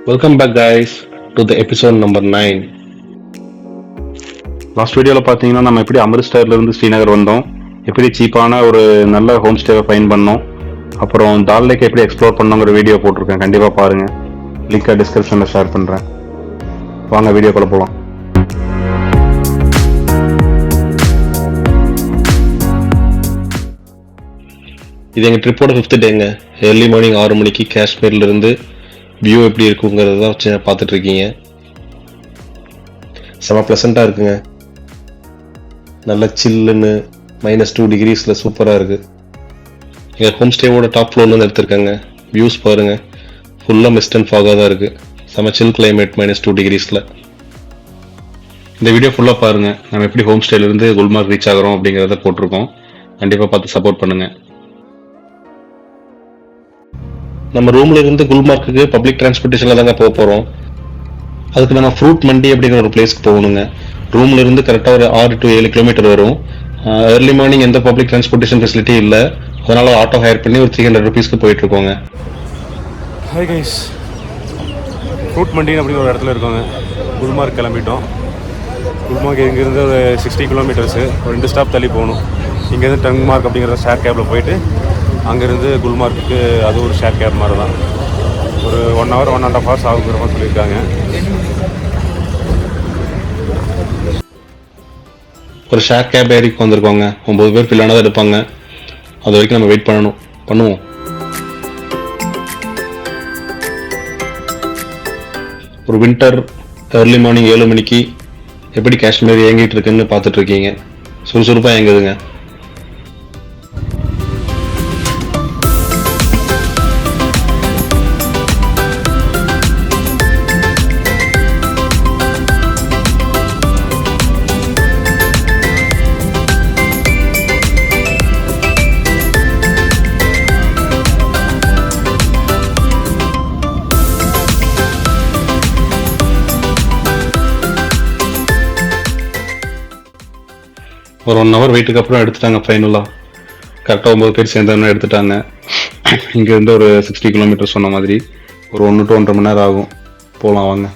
Welcome back, guys, to the episode number 9. Last வீடியோவில் பார்த்தீங்கன்னா நம்ம எப்படி அமிர்தசர்லேருந்து ஸ்ரீநகர் வந்தோம், எப்படி சீப்பான ஒரு நல்ல ஹோம் ஸ்டேவை ஃபைன் பண்ணோம், அப்புறம் டால் லேக் எப்படி எக்ஸ்ப்ளோர் பண்ணோங்கிற வீடியோ போட்டிருக்கேன். கண்டிப்பாக பாருங்கள், லிங்கை டிஸ்கிரிப்ஷனில் ஷேர் பண்ணுறேன். வாங்க வீடியோக்குள்ள போகலாம். இது எங்கள் ட்ரிப்போட 5th டேங்க. ஏர்லி மார்னிங் 6 மணிக்கு காஷ்மீர்லேருந்து வியூ எப்படி இருக்குங்கிறத தான் வச்சு பார்த்துட்டு இருக்கீங்க. செம ப்ளசண்ட்டாக இருக்குங்க, நல்ல சில்லுன்னு -2 டிகிரிஸில் சூப்பராக இருக்குது. எங்கள் ஹோம் ஸ்டேவோட டாப் ஃப்ளோர்லேருந்து எடுத்திருக்காங்க. வியூஸ் பாருங்கள், ஃபுல்லாக மிஸ்ட் அண்ட் ஃபாகாக தான் இருக்குது. செம சில் கிளைமேட் -2 டிகிரிஸில். இந்த வீடியோ ஃபுல்லாக பாருங்கள், நம்ம எப்படி ஹோம் ஸ்டேலேருந்து குல்மார்க் ரீச் ஆகிறோம் அப்படிங்கிறத போட்டிருக்கோம். கண்டிப்பாக பார்த்து சப்போர்ட் பண்ணுங்கள். நம்ம ரூம்ல இருந்து குல்மார்க்கு பப்ளிக் டிரான்ஸ்போர்ட்டேஷன்ல தாங்க போக போறோம். அதுக்கு நம்ம ஃப்ரூட் மண்டி அப்படிங்கிற ஒரு பிளேஸ்க்கு போகணுங்க. ரூம்ல இருந்து கரெக்டாக ஒரு 6 to 7 கிலோமீட்டர் வரும். ஏர்லி மார்னிங் எந்த பப்ளிக் டிரான்ஸ்போர்ட்டேஷன் ஃபெசிலிட்டி இல்லை, அதனால ஆட்டோ ஹையர் பண்ணி ஒரு 300 rupeesக்கு போயிட்டு இருக்கோங்க. ஹாய் கைஸ், ஃப்ரூட் மண்டி அப்படிங்கிற ஒரு இடத்துல இருக்கோங்க. குல்மார்க் கிளம்பிட்டோம். குல்மார்க் இங்கேருந்து ஒரு 60 கிலோமீட்டர்ஸு, ஒரு 2 ஸ்டாப் தள்ளி போகணும். இங்கேருந்து டங்மார்க் அப்படிங்கிற ஷேர் கேபில் போயிட்டு அங்கேருந்து குல்மார்க்கு அது ஒரு ஷேர் கேப் மாதிரி தான். ஒரு 1 hour 1.5 hours ஆகுங்கிற மாதிரி சொல்லியிருக்காங்க. ஒரு ஷேர் கேப் ஏரிக்கு வந்திருக்கோங்க. 9 பேர் பிள்ளான தான் எடுப்பாங்க. அது வரைக்கும் நம்ம வெயிட் பண்ணுவோம். ஒரு வின்டர் ஏர்லி மார்னிங் 7 மணிக்கு எப்படி காஷ்மீர் இயங்கிட்டு இருக்குன்னு பார்த்துட்டு இருக்கீங்க. சுறுசுறுப்பாக இயங்குதுங்க. ஒரு 1 hour வெயிட்டுக்கு அப்புறம் எடுத்துட்டாங்க. ஃபைனலாக கரெக்டாக 9 பேர் சேர்ந்தவொன்னே எடுத்துட்டாங்க. இங்கேருந்து ஒரு 60 கிலோமீட்டர் சொன்ன மாதிரி ஒரு 1 to 1.5 மணி நேரம் ஆகும். போகலாம் வாங்க.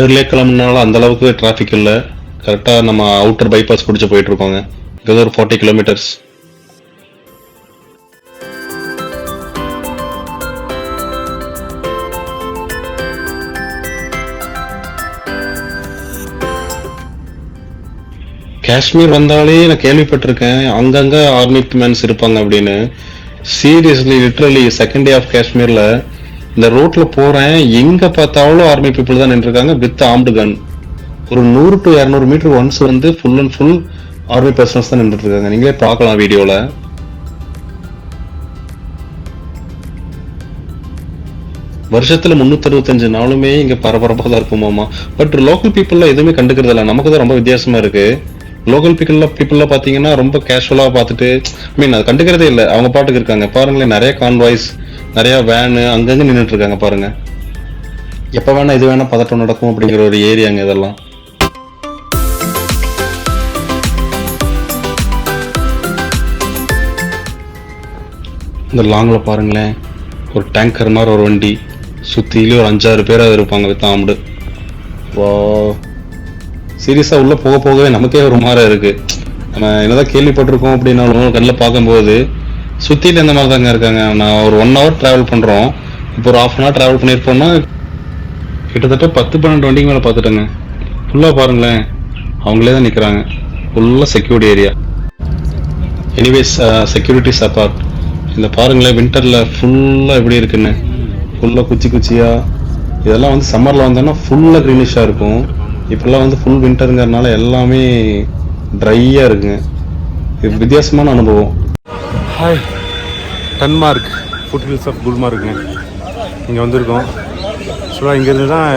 ஏர்லியே கிளம்புனால அந்த அளவுக்கு டிராஃபிக் இல்லை. கரெக்டாக நம்ம அவுட்டர் பைபாஸ் பிடிச்சி போயிட்டு இருக்கோங்க. இங்கே ஒரு 40 கிலோமீட்டர்ஸ். காஷ்மீர் வந்தாலே நான் கேள்விப்பட்டிருக்கேன் அங்கங்க ஆர்மி மேன்ஸ் இருப்பாங்க அப்படின்னு. Seriously literally second day of காஷ்மீர்ல இந்த ரோட்ல போறேன், எங்க பார்த்தாலும் ஆர்மி பீப்புள் தான் நின்றுருக்காங்க வித் ஆர்ம்டு கன். ஒரு 100 to 200 மீட்டர் ஒன்ஸ் வந்து full and full army persons தான் நின்றுட்டு இருக்காங்க. நீங்களே பார்க்கலாம் வீடியோல. வருஷத்துல 365 நாளுமே இங்க பரபரப்பாக தான் இருக்குமாமா. பட் லோக்கல் பீப்புள்லாம் எதுவுமே கண்டுக்கிறது இல்லை. நமக்கு தான் ரொம்ப வித்தியாசமா இருக்கு. லோக்கல் பீப்புள்லாம் பார்த்தீங்கன்னா ரொம்ப கேஷுவலாக பார்த்துட்டு அது கண்டுக்கிறதே இல்லை. அவங்க பாட்டுக்கு இருக்காங்க. பாருங்களேன், நிறைய கான்வாய்ஸ், நிறைய வேனு அங்கங்கே நின்றுட்டு இருக்காங்க பாருங்க. எப்போ வேணா இது வேணா பதட்டம் நடக்கும் அப்படிங்கிற ஒரு ஏரியாங்க இதெல்லாம். இந்த லாங்ல பாருங்களேன், ஒரு டேங்கர் மாதிரி ஒரு வண்டி, சுற்றிலே ஒரு 5-6 பேராக இருப்பாங்க வித் ஆர்ம்டு. வா, சீரியஸாக உள்ளே போகவே நமக்கே ஒரு மாதிரி இருக்குது. நம்ம என்னதான் கேள்விப்பட்டிருக்கோம் அப்படின்னாலும் கண்ணில் பார்க்கும்போது சுற்றிட்டு இந்த மாதிரி தாங்க இருக்காங்க. நான் ஒரு 1 hour ட்ராவல் பண்ணுறோம். இப்போ ஒரு 1/2 hour ட்ராவல் பண்ணியிருப்போம்னா கிட்டத்தட்ட 10-12 வண்டிக்கு மேலே பார்த்துட்டேங்க. ஃபுல்லாக பாருங்களேன், அவங்களே தான் நிற்கிறாங்க. ஃபுல்லாக security area. Anyways, securities apart, இந்த பாருங்களேன் வின்டரில் ஃபுல்லாக எப்படி இருக்குன்னு. ஃபுல்லாக குச்சியாக இதெல்லாம் வந்து சம்மரில் வந்தோன்னா ஃபுல்லாக க்ரீனிஷாக இருக்கும். இப்போல்லாம் வந்து ஃபுல் வின்டருங்கிறதுனால எல்லாமே ட்ரையாக இருக்குங்க. இது வித்தியாசமான அனுபவம். Hi, Tangmarg foot hills of குல்மார்க்குங்க. இங்கே வந்திருக்கோம். ஆக்சுவலாக இங்கேருந்து தான்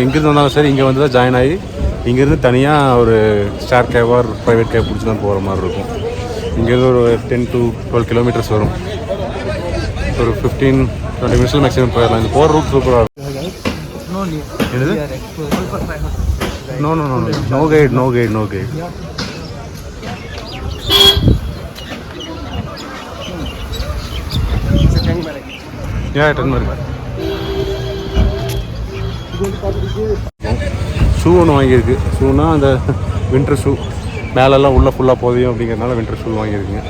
எங்கேருந்து வந்தாலும் சரி இங்கே வந்து தான் ஜாயின் ஆகி இங்கேருந்து தனியாக ஒரு share cab or private cab பிடிச்சி தான் போகிற மாதிரி இருக்கும். இங்கேருந்து ஒரு 10 to 12 கிலோமீட்டர்ஸ் வரும். ஒரு 15-20 minutes மேக்ஸிமம் போயிடலாம். இந்த போகிற ரூட் சூப்பராக இருக்கும். No, no, no, no. No guide, no guide, no guide. Yeah, 10 mark. Shoe ஒன்று வாங்கியிருக்கு. ஷூனா அந்த வின்டர் ஷூ, மேலெல்லாம் உள்ளே ஃபுல்லாக போதையும் அப்படிங்கிறதுனால வின்டர் ஷூ வாங்கியிருக்குங்க.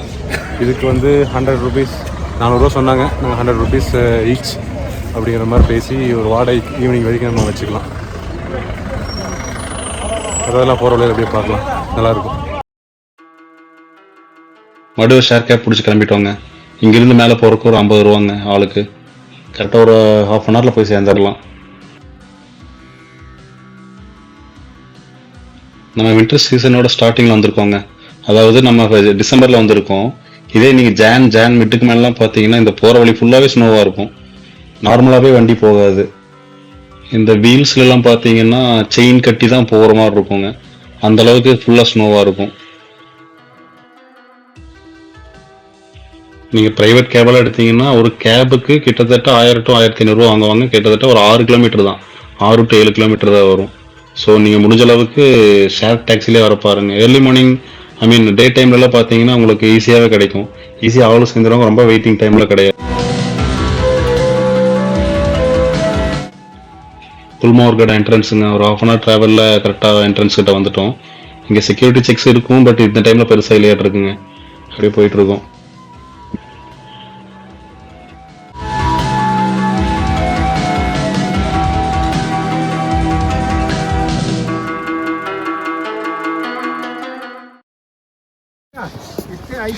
இதுக்கு வந்து 100 rupees, 400 ரூபா சொன்னாங்க. நாங்கள் 100 rupees ஈச் அப்படிங்கிற மாதிரி பேசி ஒரு வாடகை ஈவினிங் வரைக்கும் நம்ம வச்சுக்கலாம். அதெல்லாம் போகிற வழியில் அப்படியே பார்க்கலாம், நல்லாயிருக்கும். மறுபடியும் ஷேர் கேப் பிடிச்சி கிளம்பிட்டோங்க. இங்கேருந்து மேலே போகிறக்கு ஒரு 50 ரூபாங்க ஆளுக்கு. கரெக்டாக ஒரு ½ அன் ஹவரில் போய் சேர்ந்துடலாம். நம்ம வின்டர் சீசனோட ஸ்டார்டிங்கில் வந்திருக்கோங்க. அதாவது நம்ம டிசம்பரில் வந்திருக்கோம். இதே நீங்கள் ஜான் மிட்டுக்கு மேலாம் பார்த்தீங்கன்னா இந்த போகிற வழி ஃபுல்லாகவே ஸ்னோவாக இருக்கும். நார்மலாகவே வண்டி போகாது. இந்த வீல்ஸ்லாம் பார்த்தீங்கன்னா செயின் கட்டி தான் போகிற மாதிரி இருக்குங்க. அந்த அளவுக்கு ஃபுல்லாக ஸ்னோவாக இருக்கும். நீங்கள் ப்ரைவேட் கேபெல்லாம் எடுத்தீங்கன்னா ஒரு கேபுக்கு கிட்டத்தட்ட 1000 to 1500 ரூபா வாங்குவாங்க. கிட்டத்தட்ட ஒரு 6 கிலோமீட்டர் தான், 6 to 7 கிலோமீட்டர் தான் வரும். ஸோ நீங்கள் முடிஞ்ச அளவுக்கு ஷேர் டாக்ஸிலே வர பாருங்க. ஏர்லி மார்னிங் டே டைம்லலாம் பார்த்தீங்கன்னா உங்களுக்கு ஈஸியாகவே கிடைக்கும். ஈஸியாக அவ்வளோ சேர்ந்துருவாங்க, ரொம்ப வெயிட்டிங் டைமில் கிடையாது. குல்மார்கட் என்ட்ரன்ஸுங்க, ஒரு ½ அன் ஹவர் ட்ராவலில் கரெக்டாக என்ட்ரன்ஸ் கிட்ட வந்துட்டோம். இங்கே செக்யூரிட்டி செக்ஸ் இருக்கும், பட் இந்த டைமில் பெருசாக இல்லையாட்டு இருக்குங்க. அப்படியே போயிட்டுருக்கோம்.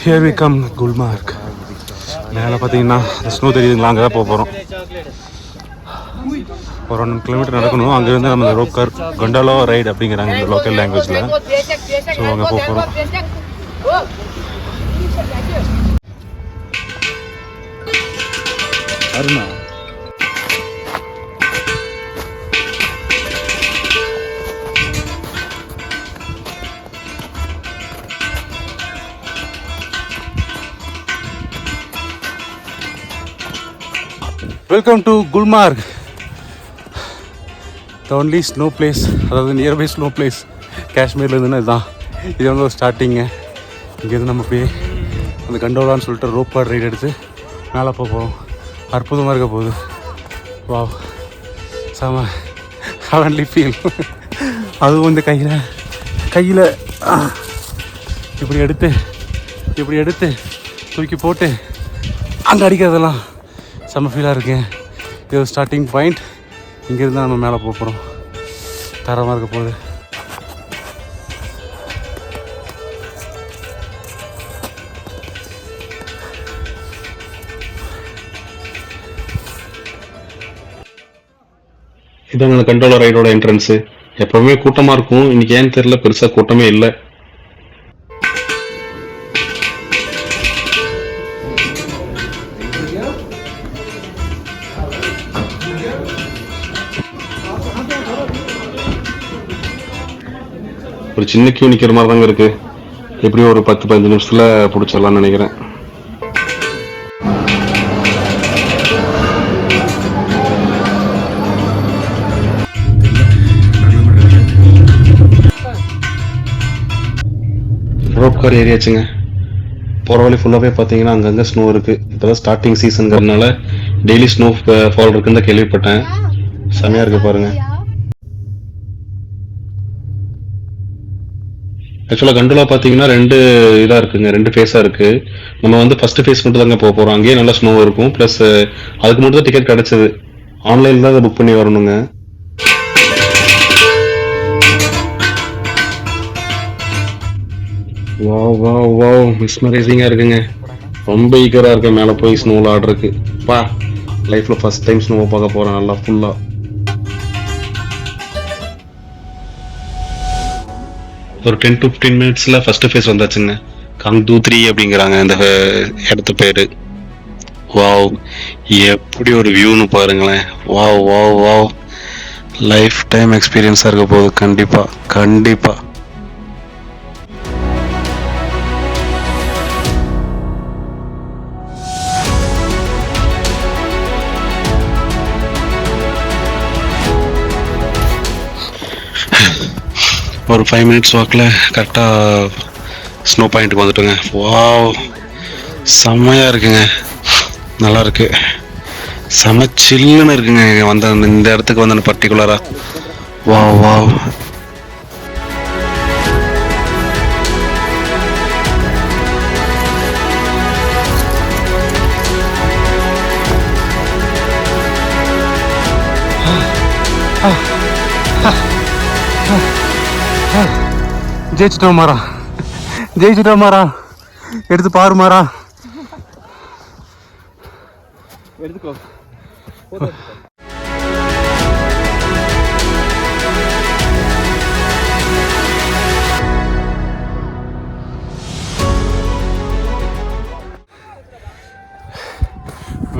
Here we come, Gulmarg. மேலே பார்த்தீங்கன்னா ஸ்னோ தெரியுதுங்களா, அங்கே தான் போக போகிறோம். ஒரு 1 கிலோமீட்டர் நடக்கணும். அங்கேருந்து நம்ம ரோப் கார் கண்டாலோ ரைட் அப்படிங்கிறாங்க இந்த லோக்கல் லாங்குவேஜில். ஸோ அங்கே போக போகிறோம். Aruna welcome to Gulmarg, the only snow place, அதாவது நியர்பை ஸ்னோ பிளேஸ் காஷ்மீரில் இருந்துன்னா இதுதான். இது வந்து ஒரு ஸ்டார்டிங்கு. இங்கேருந்து நம்ம போய் அந்த கண்டோலான்னு சொல்லிட்டு ரோப் கார் ரைடு எடுத்து மேலே போக போகிறோம். அற்புதமாக இருக்க போகுது. வா சாம ஹெவன்லி ஃபீல். அதுவும் இந்த கையில் இப்படி எடுத்து தூக்கி போட்டு அங்கே அடிக்கிறதெல்லாம் செம்ம ஃபீலாக இருக்கு. இது ஒரு ஸ்டார்டிங் பாயிண்ட். இங்கேருந்து தான் நம்ம மேலே போக போகிறோம். தரமாக இருக்க போகுது. இதான் அந்த கண்ட்ரோலர் ரைடோட என்ட்ரன்ஸு. எப்போவுமே கூட்டமாக இருக்கும். இன்னைக்கு ஏன்னு தெரியல, பெருசாக கூட்டமே இல்லை. ஒரு சின்ன கியூ நிற்கிற மாதிரி தாங்க இருக்கு. எப்படியும் ஒரு 10-15 நிமிஷத்துல பிடிச்சிடலாம்னு நினைக்கிறேன். ரோப் கார் ஏரியாச்சுங்க. போகிற வழி ஃபுல்லாகவே பார்த்தீங்கன்னா அங்கங்கே ஸ்னோ இருக்குது. இப்போ தான் ஸ்டார்டிங் சீசனுங்கிறதுனால டெய்லி ஸ்னோ ஃபால் இருக்குன்னு தான் கேள்விப்பட்டேன். செமையாக இருக்குது பாருங்கள். ஆக்சுவலாக கண்டோலா பார்த்தீங்கன்னா 2 இதாக இருக்குங்க, 2 ஃபேஸாக இருக்குது. நம்ம வந்து ஃபஸ்ட்டு ஃபேஸ் மட்டும் தாங்க போக போகிறோம். அங்கேயே நல்லா ஸ்னோ இருக்கும். ப்ளஸ் அதுக்கு மட்டும் தான் டிக்கெட் கிடச்சிது. ஆன்லைனில் தான் அதை புக் பண்ணி வரணுங்க. வாவ் மிஸ்மரைசிங்காக இருக்குங்க. ரொம்ப ஈகராக இருக்கேன் மேலே போய் ஸ்னோவில் ஆடுறதுக்கு. லைஃப்பில் ஃபஸ்ட் டைம் ஸ்னோவை பார்க்க போகிறேன் நல்லா ஃபுல்லாக. ஒரு 10 to 15 மினிட்ஸில் ஃபஸ்ட்டு ஃபேஸ் வந்தாச்சுங்க. கங்தூத்ரி அப்படிங்கிறாங்க இந்த இடத்து பேர். வாவ், எப்படி ஒரு வியூன்னு பாருங்களேன். வாவ் லைஃப் டைம் எக்ஸ்பீரியன்ஸாக இருக்க போகுது. கண்டிப்பாக. ஒரு 5 மினிட்ஸ் வாக்கில் கரெக்டாக ஸ்னோ பாயிண்ட்டுக்கு வந்துட்டோங்க. வாவ், செம்மையாக இருக்குங்க, நல்லா இருக்கு, செம்ம சில்லுன்னு இருக்குங்க. வந்த இந்த இடத்துக்கு வந்து பர்டிகுலராக வாவ் வாவ். ஜெயிச்சிட்டோம் மாறா, ஜெயிச்சிட்டோம் மாறா, எடுத்து பாரு மாறா. எடுத்துக்கோ.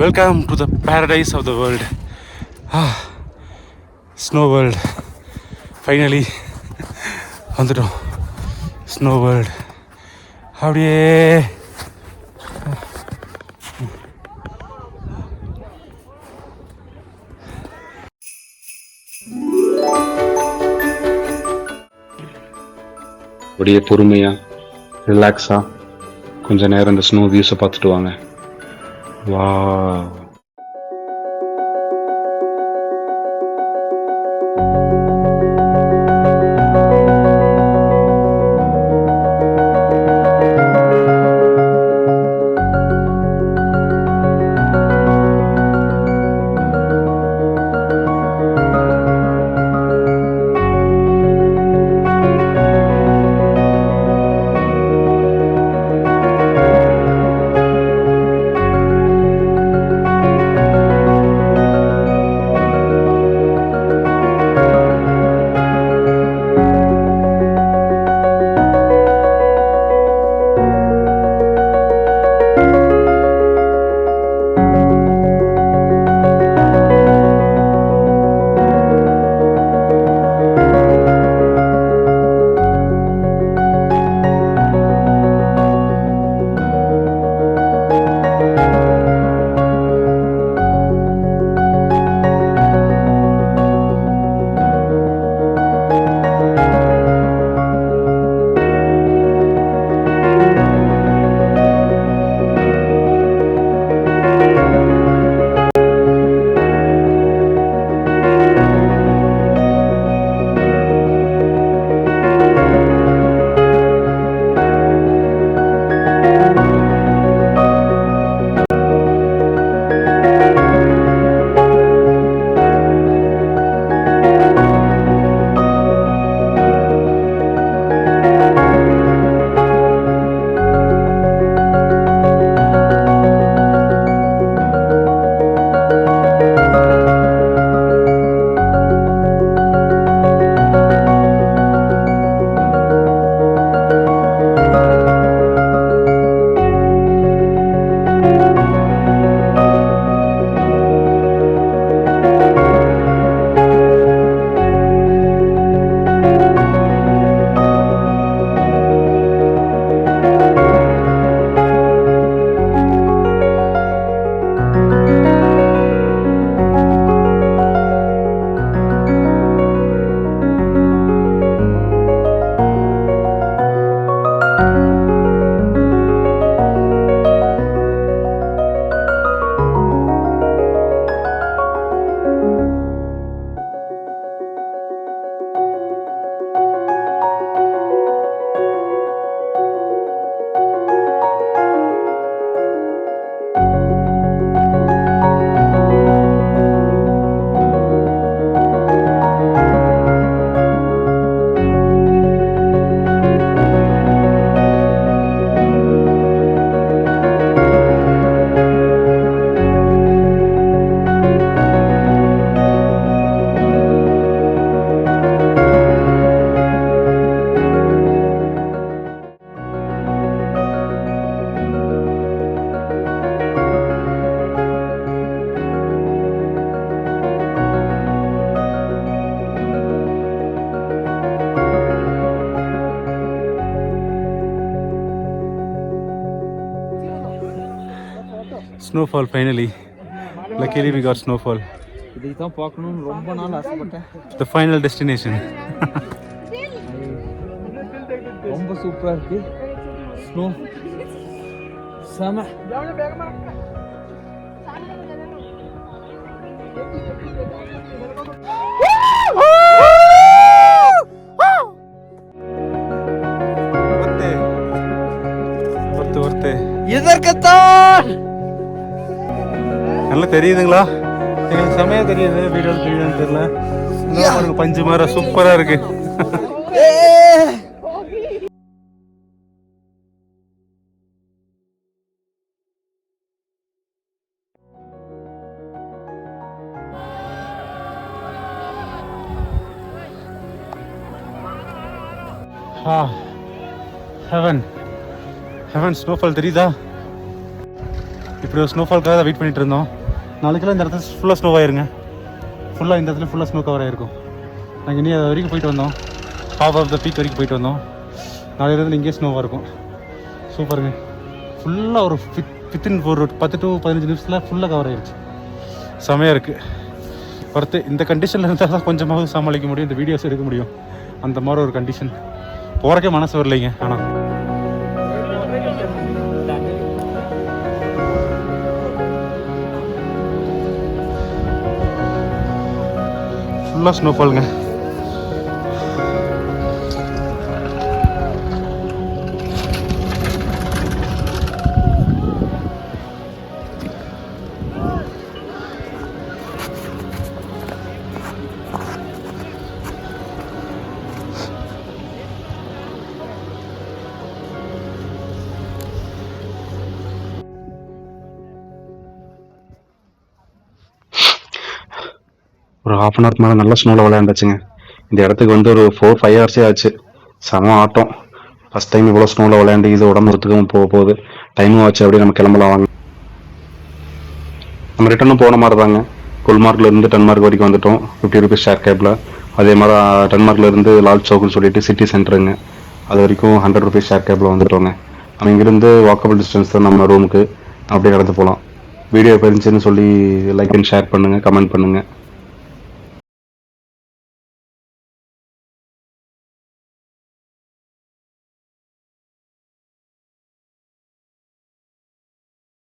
Welcome to the paradise of the world. Snow world. Finally வந்துட்டோம் ஸ்னோ வேர்ல்டு. அப்படியே அப்படியே பொறுமையாக ரிலாக்ஸாக கொஞ்சம் நேரம் இந்த ஸ்னோ வியூஸை பார்த்துட்டு வாங்க. வா, snowfall finally. Luckily we got snowfall. இதுதான் பார்க்கணும்னு ரொம்ப நாள் ஆசைப்பட்டேன். The final destination. ரொம்ப சூப்பரா இருக்கு. ஸ்னோ செம. இதற்குத்தான் நல்லா தெரியுதுங்களா? எங்களுக்கு செமையா தெரியுது, வீடியோ தெரியுதுன்னு தெரியல. பாருங்க, பஞ்சு மரம் சூப்பரா இருக்கு. ஹெவன் ஹெவன் ஸ்னோஃபால் தெரியுதா? இப்படி ஒரு ஸ்னோஃபால்க்காக தான் வெயிட் பண்ணிட்டு இருந்தோம். நாளைக்கெல்லாம் இந்த இடத்துல ஃபுல்லாக ஸ்னோ ஆயிருங்க. ஃபுல்லாக இந்த இடத்துல ஃபுல்லாக ஸ்னோ கவர் ஆகிருக்கும். நாங்கள் இனி அது வரைக்கும் போயிட்டு வந்தோம், டாப் ஆஃப் த பீக் வரைக்கும் போயிட்டு வந்தோம். நாளைய இடத்துல இங்கேயே ஸ்னோவாக இருக்கும். சூப்பருங்க. ஃபுல்லாக ஒரு வித்தின் ஒரு 10 to 15 நிமிஷத்தில் ஃபுல்லாக கவர் ஆகிடுச்சு. செமையாக இருக்குது. ஒருத்து இந்த கண்டிஷனில் இருந்தால் தான் கொஞ்சமாவது சமாளிக்க முடியும், இந்த வீடியோஸ் எடுக்க முடியும். அந்த மாதிரி ஒரு கண்டிஷன். போகிறக்கே மனசு வரலைங்க. ஆனால் ஃபுல்லாக ஸ்னோஃபாலுங்க. ஒரு 1/2 hour மேலே நல்லா ஸ்னோவில் விளையாண்டாச்சுங்க. இந்த இடத்துக்கு வந்து ஒரு 4-5 hours ஆச்சு. செம ஆட்டம். ஃபஸ்ட் டைம் இவ்வளோ ஸ்னோவில் விளையாண்டு இது உடம்பு ஒத்துக்கவும் போகுது. டைமும் ஆச்சு. அப்படியே நம்ம கிளம்பலாம் வாங்க. நம்ம ரிட்டர்னும் போன மாதிரி தாங்க. குல்மார்க்லேருந்து டென்மார்க் வரைக்கும் வந்துட்டோம் 50 rupees ஷேர் கேப்பில். அதே மாதிரி டென்மார்க்லேருந்து லால் சவுக்குன்னு சொல்லிட்டு சிட்டி சென்டருங்க, அது வரைக்கும் 100 rupees ஷேர் கேப்பில் வந்துட்டோங்க. நம்ம இங்கேருந்து வாக்கபிள் டிஸ்டன்ஸ் தான் நம்ம ரூமுக்கு. அப்படியே நடந்து போகலாம். வீடியோ இருந்துச்சுன்னு சொல்லி லைக் அண்ட் ஷேர் பண்ணுங்கள், கமெண்ட் பண்ணுங்கள்.